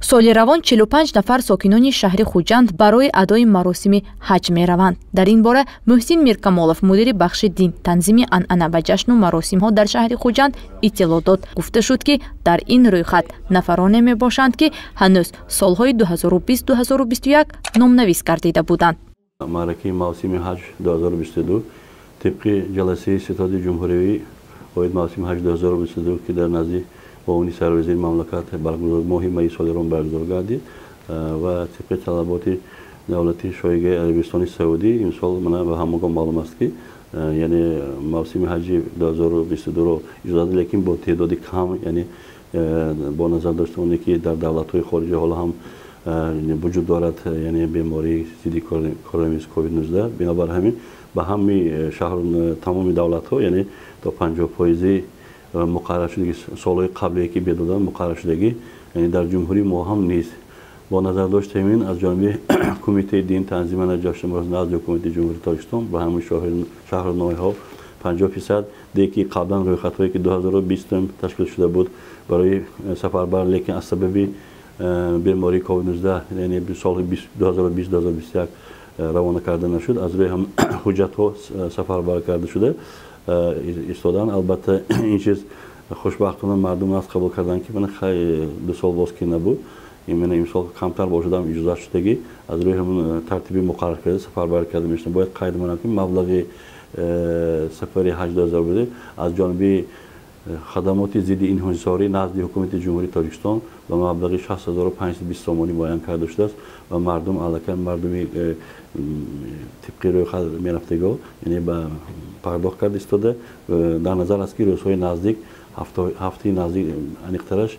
соли равон 45 нафар сокинони шаҳри Хуҷанд барои адои маросими ҳаҷ мераванд. Дар ин бора Муҳсин Миркамолов, мудири бахши дин, танзими анъана ва ҷашну маросимҳо дар шаҳри Хуҷанд иттилоъ дод. Гуфта шуд, ки дар ин рӯйхат нафароне мебошанд, ки ҳанӯз солҳои 2020-2021 номнавис гардида буданд. Маъракаи мавсими ҳаҷ 2022 тибқи ҷаласаи ситоди ҷумҳуриявӣ оид мавсими ҳаҷ 2022 ки дар назди бовуни сарвазири мамлакат баргузор моҳи майи соли ром баргузор гардид ва тибқи талаботи давлати шоҳигаи Арабистони Саудӣ имсол мана ба ҳамагон маълум аст, ки яъне мавсими ҳаҷи 2022-ро иҷоза, лекин бо теъдоди кам, яъне бо назар дошта оне ки дар давлатҳои хориҷӣ ҳоло ҳам вуҷуд дорад, яъне бемории зидди коронавирус COVID-19. Бинобар ҳамин ба ҳами тамоми давлатҳо, яъне то 50% муқаррар шудагӣ солҳои қаблие ки бедодан муқаррар шудагӣ, яъне дар ҷумҳурии мо ҳам низ бо назар дошти ҳамин аз ҷониби кумитаи дин танзимана ҷашни маросим назди ҳукумати ҷумҳурии Тоҷикистон ба ҳамин шаҳрноҳиҳо 50% деки қаблан рӯйхатҳое ки 2020 ташкил шуда буд барои сафарбар, лекин аз сабаби бемории COVID-19 яъне соли 2020-2021 равона карда нашуд, аз рӯи ҳам ҳуҷҷатҳо сафарбар карда шуда истодан. Албатта ин чиз хушбахтона мардум аз қабул кардан, ки мана хай 2 сол боз ки набуд, имена имсол камтар бошудам иҷоза шудагӣ аз рӯи ҳамун тартиби муқаррар карда сафарбар карда мешавад. Бояд қайд манам, ки маблағи сафари ҳаҷ 2022 аз ҷониби хадамоти зидди инҳисорӣ назди ҳукумати ҷумҳурии Тоҷикистон ба маблағи 6520 сомонӣ муайян карда шудааст ва мардум аллакай мардуми тибқи рӯйхат мерафтагиҳо, яъне ба пардохт карда истода. дар назар аст, ки рӯзҳои наздик ҳафтаи наздик аниқтараш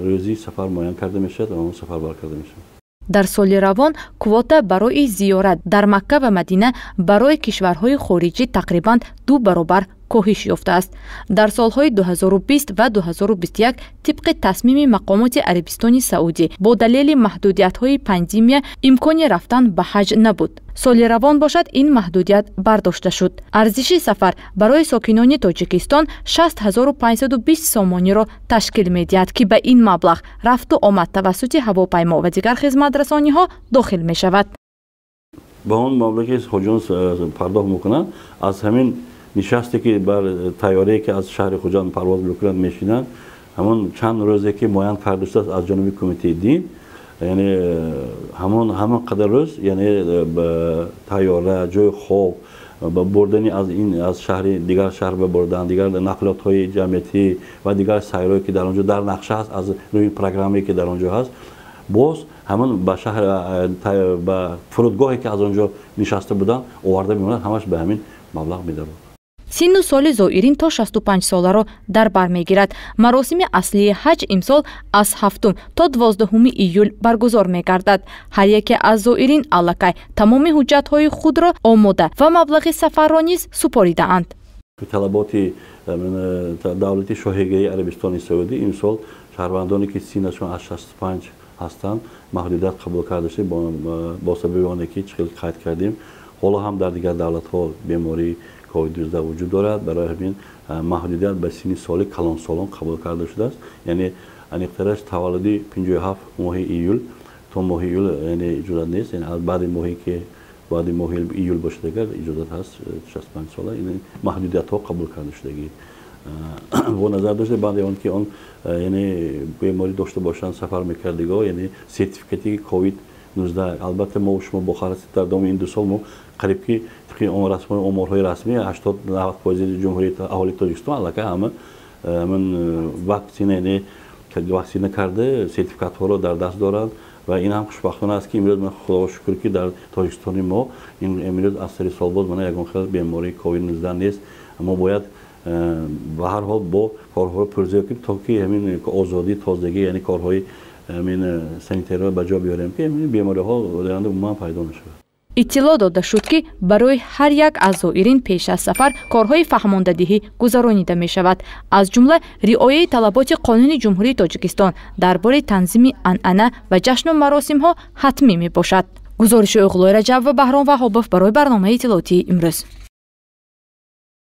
рӯзи сафар муайян карда мешавад ва он сафарбар карда мешавад. дар соли равон квота барои зиёрат дар Макка ва Мадина барои кишварҳои хориҷӣ тақрибан 2 баробар коҳиш ёфтааст. дар солҳои 2020 ва 2021 тибқи тасмими мақомоти Арабистони Саудӣ бо далели маҳдудиятҳои пандемия имкони рафтан ба ҳаҷ набуд. соли равон бошад ин маҳдудият бардошта шуд. арзиши сафар барои сокинони Тоҷикистон 6520 сомониро ташкил медиҳад, ки ба ин маблағ рафту омад тавассути ҳавопаймо ва дигар хизматрасониҳо дохил мешавад. ба он маблағи ки хоҷон пардохт мекунанд, аз ҳамин нишасте ки бар тайёрае ки аз шаҳри Хуҷанд парвоз мекунанд мешинанд, ҳамон чанд рӯзе ки муайян карда шудааст аз ҷониби кумитаи дин, яъне ҳамон қадар рӯз, яъне тайёра, ҷои хоб ба бурдани аз шаҳри дигар шаҳр ба бурдан, дигар нақлиётҳои ҷамъиятӣ ва дигар сайрҳое ки дар онҷо дар нақша аст, аз рӯи программае ки дар онҷо ҳаст, боз ҳамон ба шаҳр ба фурудгоҳе ки аз онҷо нишаста буданд оварда мемонад, ҳамаш ба ҳамин маблағ медарод. синну соли зоирин то 65 соларо дар бар мегирад. маросими аслии ҳаҷ имсол аз 7 то 12 июл баргузор мегардад. ҳар яке аз зоирин аллакай тамоми ҳуҷҷатҳои худро омода ва маблағи сафарро низ супоридаанд. талаботи давлати шоҳигаи Арабистони Саудӣ имсол шаҳрвандоне ки синнашон аз 65 ҳастанд маҳдудият қабул карда шуд бо сабаби оне ки чӣ хел қайд кардем. ҳоло ҳам дар дигар давлатҳо бемории COVID-19 вуҷуд дорад. барои ҳамин маҳдудият ба синни соли калонсолон қабул карда шудааст. яъне аниқтараш таваллуди 57 моҳи июл то моҳи июл яъне иҷозат нест, яъне аз баъди моҳе ки баъди моҳи июл бошад агар иҷозат ҳаст 65 сола, яъне маҳдудиятҳо қабул карда шудагӣ. бо назар дошта баъди он ки он яъне беморӣ дошта бошанд сафар мекардагиҳо, яъне сертификати COVID-19. албатта мо шумо бохарасти дар давоми ин 2 сол мо қариб ки оморҳои расмӣ 80-90% ҷумҳурии аҳолии Тоҷикистон аллакай ҳама ваксина карда сертификатҳоро дар даст доранд ва ин ҳам хушбахтона аст, ки имрӯз ман худо шукр, ки дар Тоҷикистони мо имрӯз аз сари солбоз мана ягон хел бемории COVID-19 нест. мо бояд ба ҳар ҳол бо корҳоро пурзиё кунем, то ки ҳамин озодӣ тозагӣ, яъне корҳои ҳамин санитариро ба ҷо биёрем, ки ҳамин бемориҳо оянда умуман пайдо нашавад. иттилоъ дода шуд, ки барои ҳар як аз зоирин пеш аз сафар корҳои фаҳмондадиҳӣ гузаронида мешавад. аз ҷумла риояи талаботи Қонуни Ҷумҳурии Тоҷикистон дар бораи танзими анъана ва ҷашну маросимҳо ҳатмӣ мебошад. гузориши Уғлои Раҷаб ва Баҳром Ваҳобов барои барномаи иттилоотии имрӯз.